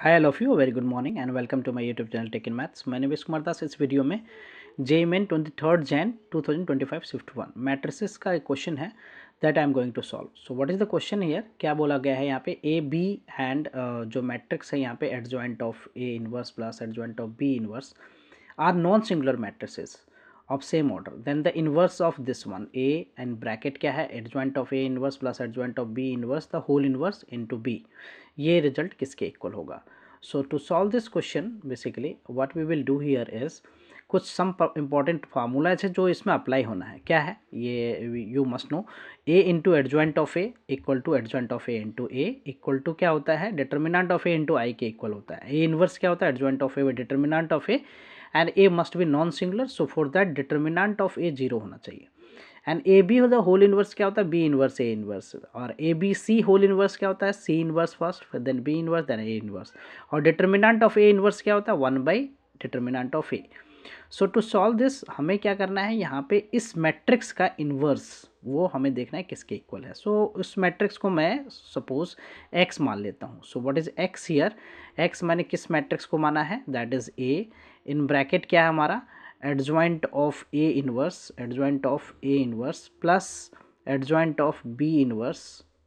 Hi all of you, very good morning and welcome to my YouTube channel tech in maths. मैं निवेश कुमार दास। इस video में JMN 23 Jan 2025 shift 1 matrices का एक question है that I am going to solve. So what is the question here? क्या बोला गया है यहाँ पे? ए बी एंड जो मैट्रिक्स है यहाँ पे adjoint of A inverse plus adjoint of B inverse are non singular matrices of same order, then the inverse of this one a and bracket क्या है? adjoint of a inverse plus adjoint of b inverse the whole inverse into b, ये result किसके equal होगा? So to solve this question basically what we will do here is कुछ some important formula है जो इसमें apply होना है। क्या है ये? You must know a into adjoint of A equal to adjoint of A into A equal to क्या होता है? Determinant of A into I के इक्वल होता है। ए इनवर्स क्या होता है? Adjoint of A with determinant of A and A must be non singular, so for that determinant of A zero होना चाहिए। And A B the whole inverse क्या होता है? B inverse A inverse. और A B C whole inverse क्या होता है? C inverse first, then B inverse, then A inverse. और डिटर्मिनेंट ऑफ ए इनवर्स क्या होता है? 1 by determinant of A. So to solve this हमें क्या करना है? यहाँ पे इस मैट्रिक्स का इन्वर्स वो हमें देखना है किसके इक्वल है। सो उस मैट्रिक्स को मैं सपोज एक्स मान लेता हूँ। So what is X here? X मैंने किस मैट्रिक्स को माना है? That is A. In bracket क्या है हमारा? Adjoint of A inverse, adjoint of A inverse plus adjoint of B inverse,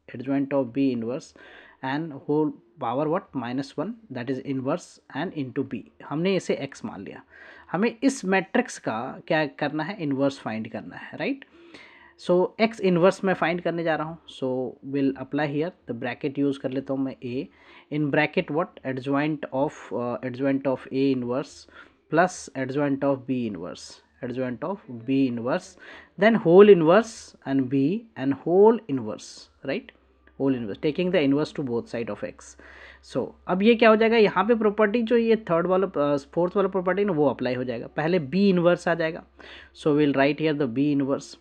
adjoint of B inverse and whole power what? -1, that is inverse and into B. हमने इसे x मान लिया। हमें इस matrix का क्या करना है? इन्वर्स फाइंड करना है, राइट? सो x इन्वर्स मैं फाइंड करने जा रहा हूँ। So will apply here the bracket use कर लेता हूँ मैं a in bracket what? Adjoint of A inverse plus adjoint of b inverse, adjoint of b inverse, then whole inverse and b and whole inverse, right? whole inverse taking the inverse to both side of x. so अब ये क्या हो जाएगा? यहाँ पे property जो ये third वाला फोर्थ वाला प्रॉपर्टी ना वो अप्लाई हो जाएगा। पहले b इनवर्स आ जाएगा। So will write here the b inverse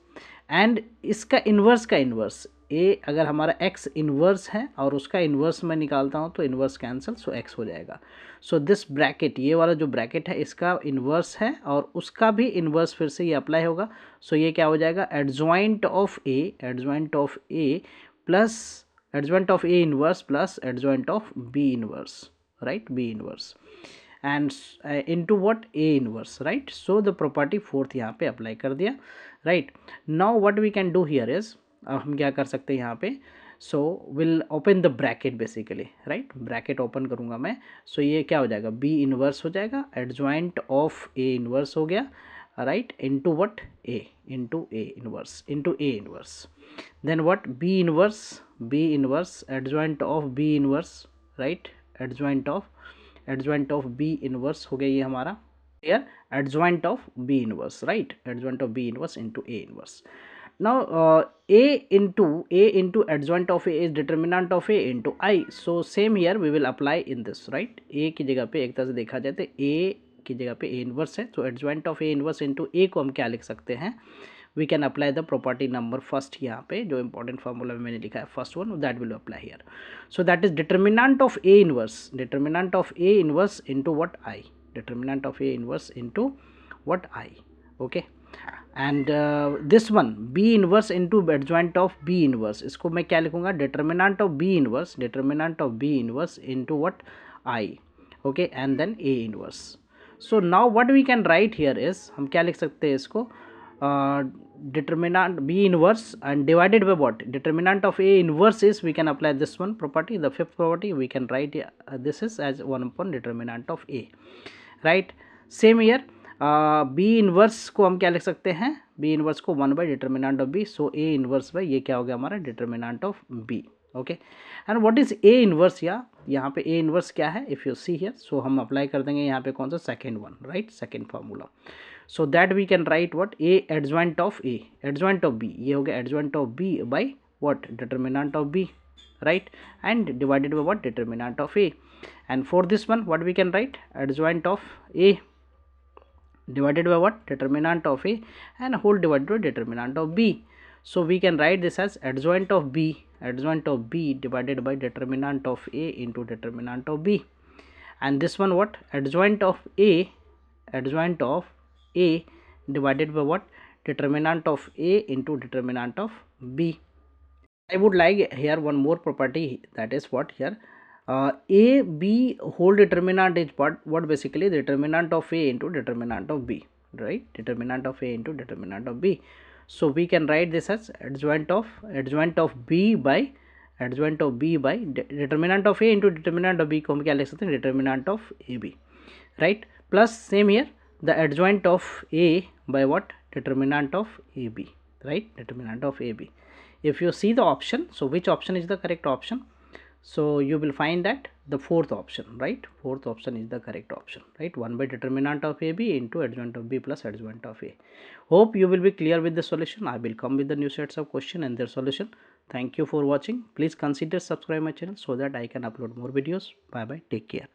and इसका इन्वर्स का इन्वर्स ए, अगर हमारा x इन्वर्स है और उसका इन्वर्स मैं निकालता हूँ तो इन्वर्स कैंसिल, सो x हो जाएगा। सो दिस ब्रैकेट, ये वाला जो ब्रैकेट है इसका इन्वर्स है और उसका भी इन्वर्स फिर से ये अप्लाई होगा। सो ये क्या हो जाएगा? Adjoint of A, adjoint of A plus adjoint of A inverse plus adjoint of B inverse, right? B inverse and into what? A inverse, right? So the property fourth यहाँ पे अप्लाई कर दिया, right? Now what we can do here is, अब हम क्या कर सकते हैं यहाँ पे? So will open the bracket basically, right? Bracket open करूँगा मैं। सो ये क्या हो जाएगा? बी इनवर्स हो जाएगा, एडजॉइंट ऑफ ए इनवर्स हो गया, right? Into what? A, into A inverse, into A inverse, then what? B inverse adjoint of B inverse, right? Adjoint of B inverse हो गया ये हमारा here, adjoint of b inverse, right? Adjoint of b inverse into a inverse. Now a into adjoint of a is determinant of a into I. So same here we will apply in this, right? a की जगह पे एक तरह से देखा जाए तो a की जगह पे a inverse है, तो adjoint of a inverse into a को हम क्या लिख सकते हैं? We can apply the property number first, यहाँ पे जो important formula मैंने लिखा है first one, that will apply here. So that is determinant of a inverse into what? I. Determinant of a inverse into what? I. Okay, and this one b inverse into adjoint of b inverse, इसको मैं क्या लिखूँगा? determinant of b inverse into what? I. okay, and then a inverse. So now what we can write here is, हम क्या लिख सकते हैं इसको? Determinant b inverse and divided by what? Determinant of a inverse is, we can apply this one property, the fifth property we can write this is as 1 upon determinant of a, right? Same here b inverse को हम क्या लिख सकते हैं? b inverse को 1 by determinant of b, so a inverse by ये क्या हो गया हमारा? determinant of b. okay, and what is a inverse? यहाँ पे a inverse क्या है? if you see here, so हम अप्लाई कर देंगे यहाँ पे कौन सा? Second one, right? Second formula. so that we can write what? a adjoint of a, adjoint of b, ये हो गया adjoint of b by what? determinant of b, right? and divided by what? determinant of a. and for this one what we can write? adjoint of a divided by what? determinant of a and whole divided by determinant of b. so we can write this as adjoint of b divided by determinant of a into determinant of b. and this one what? adjoint of a divided by what? determinant of a into determinant of b. I would like here one more property, that is what? here A B whole determinant is what basically the determinant of A into determinant of B, right? Determinant of A into determinant of B. So we can write this as adjoint of B by determinant of A into determinant of B को हम क्या लिख सकते हैं, determinant of AB, right? Plus same here, the adjoint of A by what, determinant of AB, right? Determinant of AB. If you see the option, so which option is the correct option? So you will find that the fourth option, right? Fourth option is the correct option, right? 1 by determinant of AB into adjoint of B plus adjoint of A. Hope you will be clear with the solution. I will come with the new sets of question and their solution. Thank you for watching. Please consider subscribe my channel so that I can upload more videos. Bye bye. Take care.